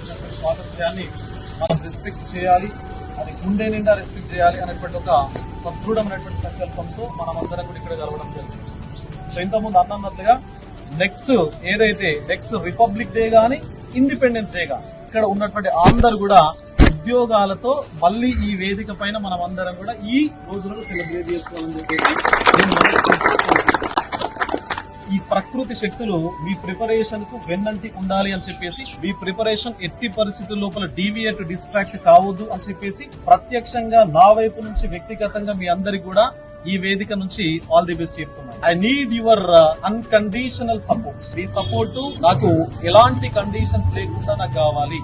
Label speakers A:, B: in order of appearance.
A: వచ్చినటువంటి స్వాతంత్ర్యాన్ని మనం రెస్పెక్ట్ చేయాలి, అది గుండె నిండా రెస్పెక్ట్ చేయాలి అనేటువంటి ఒక సదృఢమైనటువంటి సంకల్పంతో మనం అందరం కూడా ఇక్కడ కలవడం జరిగింది. సో ఇంతకుముందు అన్నట్లుగా నెక్స్ట్ రిపబ్లిక్ డే గానీ ఇండిపెండెన్స్ డే గానీ ఇక్కడ ఉన్నటువంటి అందరూ కూడా ఉద్యోగాలతో మళ్ళీ ఈ వేదిక పైన మనం అందరం కూడా ఈ రోజులను సెలబ్రేట్ చేసుకోవాలని చెప్పేసి ఈ ప్రకృతి శక్తులు మీ ప్రిపరేషన్ కు వెన్నంటి ఉండాలి అని చెప్పేసి, మీ ప్రిపరేషన్ ఎట్టి పరిస్థితుల లోపల డీవియేట్ డిస్ట్రాక్ట్ కావద్దు అని చెప్పేసి ప్రత్యక్షంగా నా వైపు నుంచి వ్యక్తిగతంగా మీ అందరికి కూడా ఈ వేదిక నుంచి ఆల్ ది బెస్ట్ చెప్తున్నాను. I need your unconditional support. ఈ సపోర్ట్ నాకు ఎలాంటి కండిషన్స్ లేకుండా నాకు కావాలి.